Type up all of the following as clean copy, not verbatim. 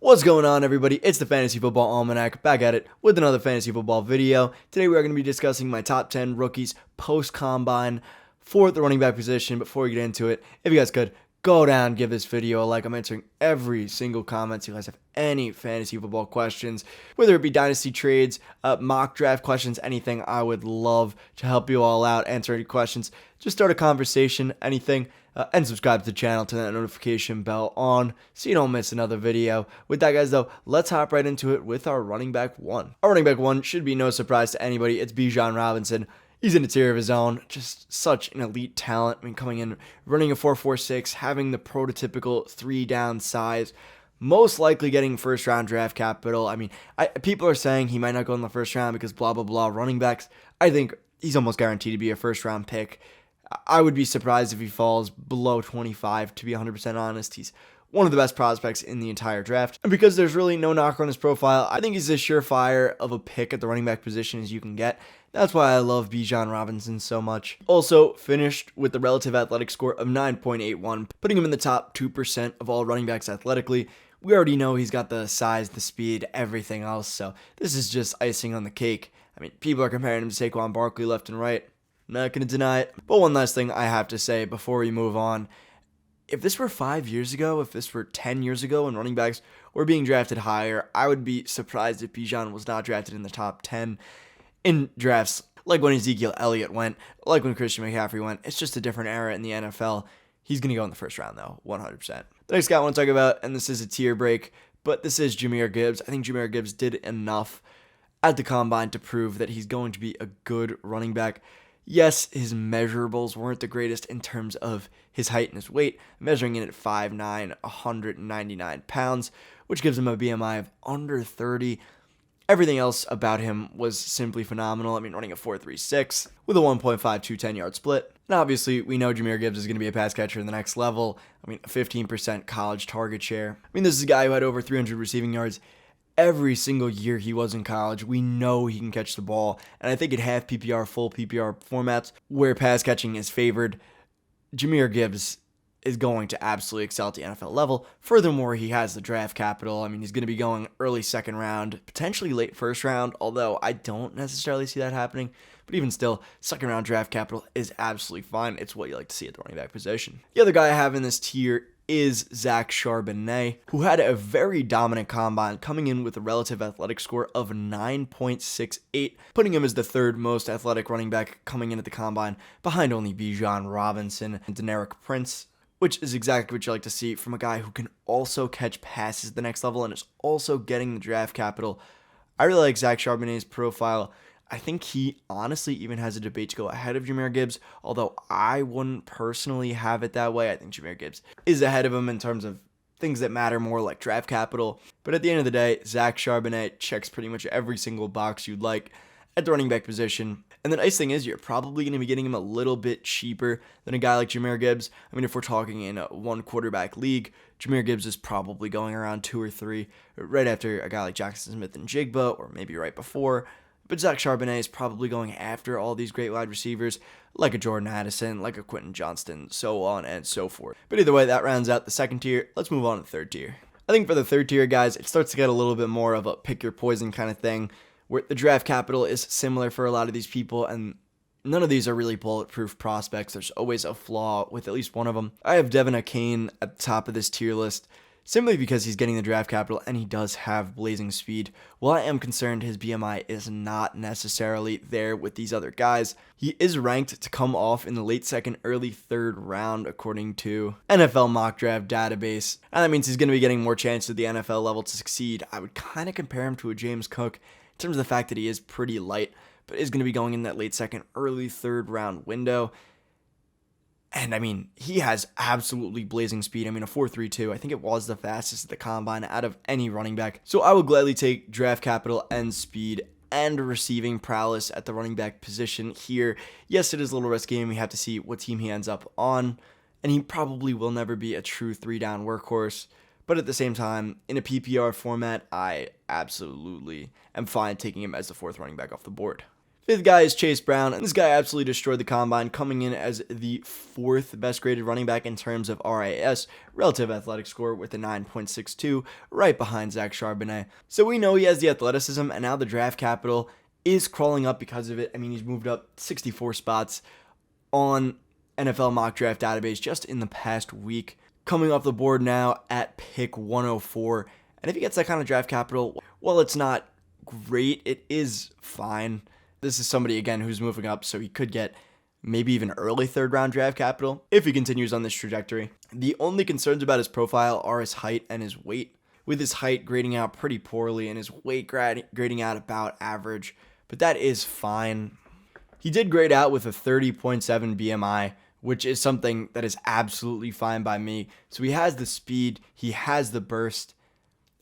What's going on, everybody? It's the Fantasy Football Almanac, back at it with another fantasy football video. Today we are going to be discussing my top 10 rookies post-combine for the running back position. Before we get into it, if you guys could, go down, give this video a like. I'm answering every single comment. So if you guys have any fantasy football questions, whether it be dynasty trades, mock draft questions, anything, I would love to help you all out, answer any questions. Just start a conversation, anything. And subscribe to the channel, turn that notification bell on so you don't miss another video. With that, guys, though, let's hop right into it with our running back one. Our running back one should be no surprise to anybody. It's Bijan Robinson. He's in a tier of his own, just such an elite talent. I mean, coming in, running a 4.46, having the prototypical 3-down size, most likely getting first-round draft capital. I mean, people are saying he might not go in the first round because blah, blah, blah. Running backs, I think he's almost guaranteed to be a first-round pick. I would be surprised if he falls below 25, to be 100% honest. He's one of the best prospects in the entire draft. And because there's really no knock on his profile, I think he's as surefire of a pick at the running back position as you can get. That's why I love Bijan Robinson so much. Also, finished with the relative athletic score of 9.81, putting him in the top 2% of all running backs athletically. We already know he's got the size, the speed, everything else, so this is just icing on the cake. I mean, people are comparing him to Saquon Barkley left and right. Not going to deny it. But one last thing I have to say before we move on. If this were 5 years ago, if this were 10 years ago and running backs were being drafted higher, I would be surprised if Bijan was not drafted in the top 10 in drafts like when Ezekiel Elliott went, like when Christian McCaffrey went. It's just a different era in the NFL. He's going to go in the first round, though, 100%. The next guy I want to talk about, and this is a tier break, but this is Jahmyr Gibbs. I think Jahmyr Gibbs did enough at the combine to prove that he's going to be a good running back. Yes, his measurables weren't the greatest in terms of his height and his weight, measuring in at 5'9", 199 pounds, which gives him a BMI of under 30. Everything else about him was simply phenomenal. I mean, running a 4.36 with a 1.52 10-yard split. And obviously, we know Jahmyr Gibbs is going to be a pass catcher in the next level. I mean, a 15% college target share. I mean, this is a guy who had over 300 receiving yards every single year he was in college. We know he can catch the ball. And I think at half PPR, full PPR formats where pass catching is favored, Jahmyr Gibbs is going to absolutely excel at the NFL level. Furthermore, he has the draft capital. I mean, he's going to be going early second round, potentially late first round, although I don't necessarily see that happening. But even still, second round draft capital is absolutely fine. It's what you like to see at the running back position. The other guy I have in this tier is Charbonnet, who had a very dominant combine, coming in with a relative athletic score of 9.68, putting him as the third most athletic running back coming in at the combine, behind only Bijan Robinson and Deneric Prince, which is exactly what you like to see from a guy who can also catch passes at the next level and is also getting the draft capital. I really like Charbonnet's profile. I think he honestly even has a debate to go ahead of Jahmyr Gibbs, although I wouldn't personally have it that way. I think Jahmyr Gibbs is ahead of him in terms of things that matter more, like draft capital. But at the end of the day, Charbonnet checks pretty much every single box you'd like at the running back position. And the nice thing is you're probably going to be getting him a little bit cheaper than a guy like Jahmyr Gibbs. I mean, if we're talking in a one quarterback league, Jahmyr Gibbs is probably going around 2 or 3 right after a guy like Jackson Smith and Jigba, or maybe right before. But Charbonnet is probably going after all these great wide receivers, like a Jordan Addison, like a Quentin Johnston, so on and so forth. But either way, that rounds out the second tier. Let's move on to the third tier. I think for the third tier, guys, it starts to get a little bit more of a pick your poison kind of thing, where the draft capital is similar for a lot of these people, and none of these are really bulletproof prospects. There's always a flaw with at least one of them. I have Devon Achane at the top of this tier list, simply because he's getting the draft capital and he does have blazing speed. While I am concerned his BMI is not necessarily there with these other guys, he is ranked to come off in the late second, early third round according to NFL mock draft database. And that means he's going to be getting more chance at the NFL level to succeed. I would kind of compare him to a James Cook in terms of the fact that he is pretty light, but is going to be going in that late second, early third round window. And I mean, he has absolutely blazing speed. I mean, a 4.32, I think it was the fastest at the combine out of any running back. So I would gladly take draft capital and speed and receiving prowess at the running back position here. Yes, it is a little risky, and we have to see what team he ends up on. And he probably will never be a true 3-down workhorse. But at the same time, in a PPR format, I absolutely am fine taking him as the fourth running back off the board. Fifth guy is Chase Brown, and this guy absolutely destroyed the combine, coming in as the fourth best graded running back in terms of RAS, relative athletic score, with a 9.62, right behind Zach Charbonnet. So we know he has the athleticism, and now the draft capital is crawling up because of it. I mean, he's moved up 64 spots on NFL mock draft database just in the past week, coming off the board now at pick 104. And if he gets that kind of draft capital, well, it's not great. It is fine. This is somebody, again, who's moving up, so he could get maybe even early third-round draft capital if he continues on this trajectory. The only concerns about his profile are his height and his weight, with his height grading out pretty poorly and his weight grading out about average, but that is fine. He did grade out with a 30.7 BMI, which is something that is absolutely fine by me. So he has the speed, he has the burst,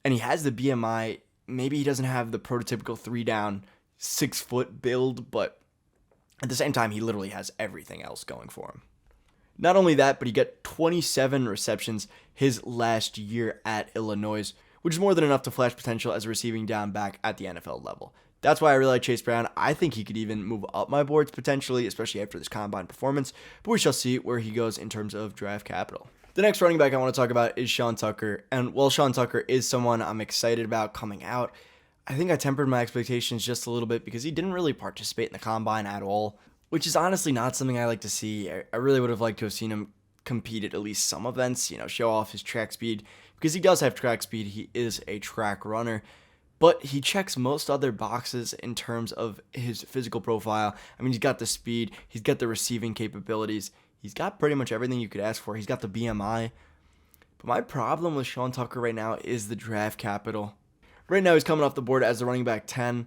and he has the BMI. Maybe he doesn't have the prototypical 3-down, 6-foot build, but at the same time, he literally has everything else going for him. Not only that, but he got 27 receptions his last year at Illinois, which is more than enough to flash potential as a receiving down back at the NFL level. That's why I really like Chase Brown. I think he could even move up my boards potentially, especially after this combine performance, but we shall see where he goes in terms of draft capital. The next running back I want to talk about is Sean Tucker, and while Sean Tucker is someone I'm excited about coming out, I think I tempered my expectations just a little bit because he didn't really participate in the combine at all, which is honestly not something I like to see. I really would have liked to have seen him compete at least some events, show off his track speed, because he does have track speed. He is a track runner, but he checks most other boxes in terms of his physical profile. I mean, he's got the speed, he's got the receiving capabilities, he's got pretty much everything you could ask for. He's got the BMI. But my problem with Sean Tucker right now is the draft capital. Right now, he's coming off the board as the running back 10,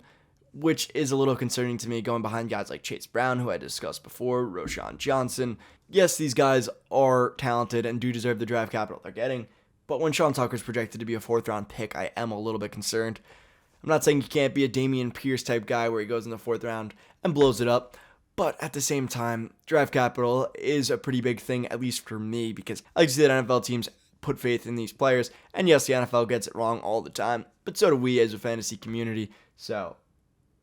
which is a little concerning to me, going behind guys like Chase Brown, who I discussed before, Roschon Johnson. Yes, these guys are talented and do deserve the draft capital they're getting, but when Sean Tucker's projected to be a fourth-round pick, I am a little bit concerned. I'm not saying he can't be a Dameon Pierce type guy where he goes in the fourth round and blows it up, but at the same time, draft capital is a pretty big thing, at least for me, because I like to see that NFL teams put faith in these players, and yes, the NFL gets it wrong all the time, but so do we as a fantasy community, so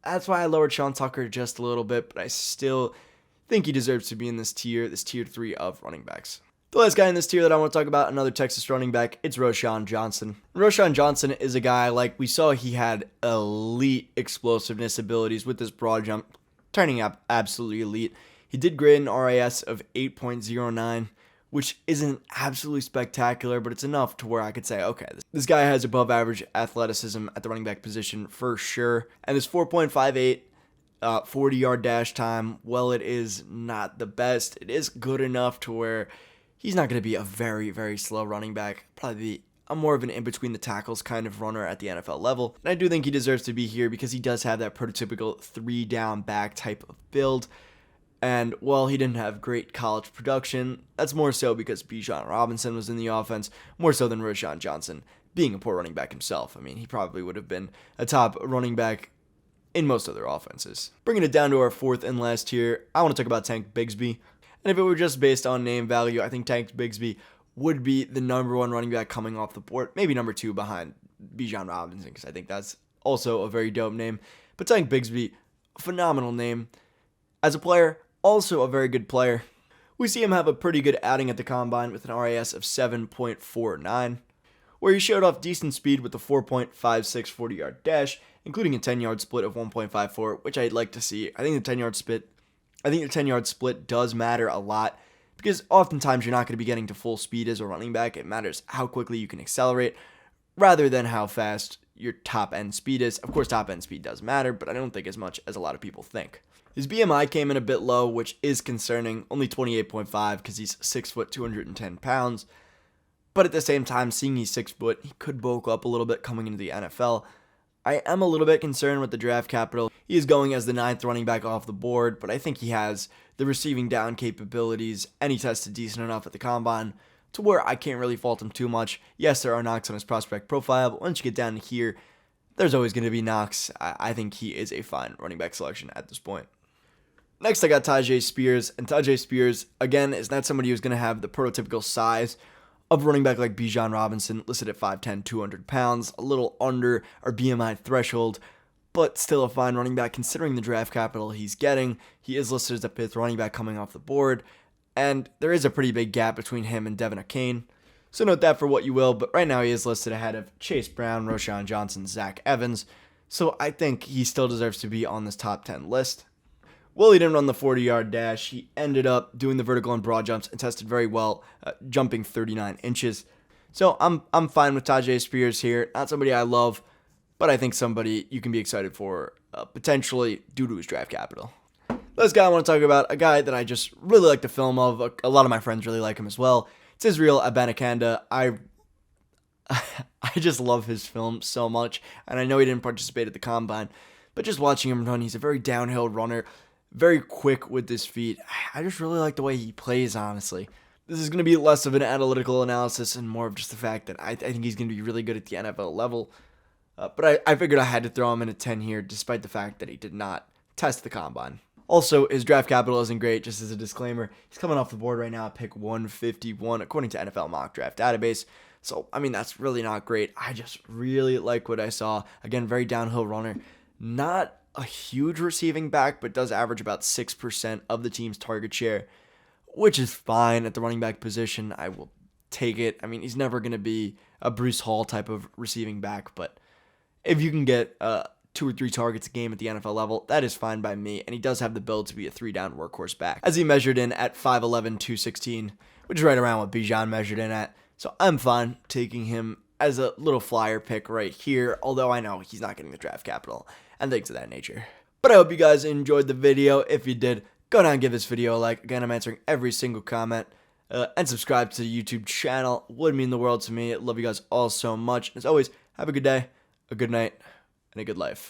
that's why I lowered Sean Tucker just a little bit, but I still think he deserves to be in this tier 3 of running backs. The last guy in this tier that I want to talk about, another Texas running back, it's Roschon Johnson. Roschon Johnson is a guy, like we saw, he had elite explosiveness abilities with this broad jump, turning out absolutely elite. He did grade an RAS of 8.09, which isn't absolutely spectacular, but it's enough to where I could say, okay, this guy has above average athleticism at the running back position for sure. And this 4.58 40-yard dash time, well, it is not the best. It is good enough to where he's not going to be a very, very slow running back. Probably be more of an in-between the tackles kind of runner at the NFL level. And I do think he deserves to be here because he does have that prototypical 3-down back type of build. And while he didn't have great college production, that's more so because Bijan Robinson was in the offense, more so than Roschon Johnson being a poor running back himself. I mean, he probably would have been a top running back in most other offenses. Bringing it down to our fourth and last tier, I want to talk about Tank Bigsby. And if it were just based on name value, I think Tank Bigsby would be the number one running back coming off the board, maybe number 2 behind Bijan Robinson, because I think that's also a very dope name. But Tank Bigsby, phenomenal name. As a player, also a very good player. We see him have a pretty good outing at the combine with an RAS of 7.49, where he showed off decent speed with a 4.56 40-yard dash, including a 10-yard split of 1.54, which I'd like to see. I think the 10-yard split does matter a lot, because oftentimes you're not going to be getting to full speed as a running back. It matters how quickly you can accelerate rather than how fast your top-end speed is. Of course, top-end speed does matter, but I don't think as much as a lot of people think. His BMI came in a bit low, which is concerning, only 28.5 because he's 6 foot, 210 pounds. But at the same time, seeing he's 6 foot, he could bulk up a little bit coming into the NFL. I am a little bit concerned with the draft capital. He is going as the 9th running back off the board, but I think he has the receiving down capabilities, and he tested decent enough at the combine to where I can't really fault him too much. Yes, there are knocks on his prospect profile, but once you get down to here, there's always going to be knocks. I think he is a fine running back selection at this point. Next, I got Tyjae Spears, and Tyjae Spears, again, is not somebody who's going to have the prototypical size of running back like Bijan Robinson, listed at 5'10", 200 pounds, a little under our BMI threshold, but still a fine running back considering the draft capital he's getting. He is listed as a 5th running back coming off the board, and there is a pretty big gap between him and Devon Achane. So note that for what you will, but right now he is listed ahead of Chase Brown, Roschon Johnson, Zach Evans, so I think he still deserves to be on this top 10 list. Well, he didn't run the 40-yard dash. He ended up doing the vertical and broad jumps and tested very well, jumping 39 inches. So I'm fine with Tyjae Spears here. Not somebody I love, but I think somebody you can be excited for, potentially due to his draft capital. This guy I want to talk about, a guy that I just really like the film of. A lot of my friends really like him as well. It's Israel Abanikanda. I just love his film so much, and I know he didn't participate at the combine, but just watching him run, he's a very downhill runner, very quick with his feet. I just really like the way he plays, honestly. This is going to be less of an analytical analysis and more of just the fact that I think he's going to be really good at the NFL level. But I figured I had to throw him in a 10 here, despite the fact that he did not test the combine. Also, his draft capital isn't great, just as a disclaimer. He's coming off the board right now at pick 151, according to NFL Mock Draft Database. So, I mean, that's really not great. I just really like what I saw. Again, very downhill runner. Not a huge receiving back, but does average about 6% of the team's target share, which is fine at the running back position. I will take it. I mean, he's never going to be a Bruce Hall type of receiving back, but if you can get 2 or 3 targets a game at the NFL level, that is fine by me, and he does have the build to be a 3-down workhorse back, as he measured in at 5'11", 216, which is right around what Bijan measured in at, so I'm fine taking him as a little flyer pick right here, although I know he's not getting the draft capital, and things of that nature. But I hope you guys enjoyed the video. If you did, go down and give this video a like. Again, I'm answering every single comment, and subscribe to the YouTube channel. Would mean the world to me. Love you guys all so much. As always, have a good day, a good night, and a good life.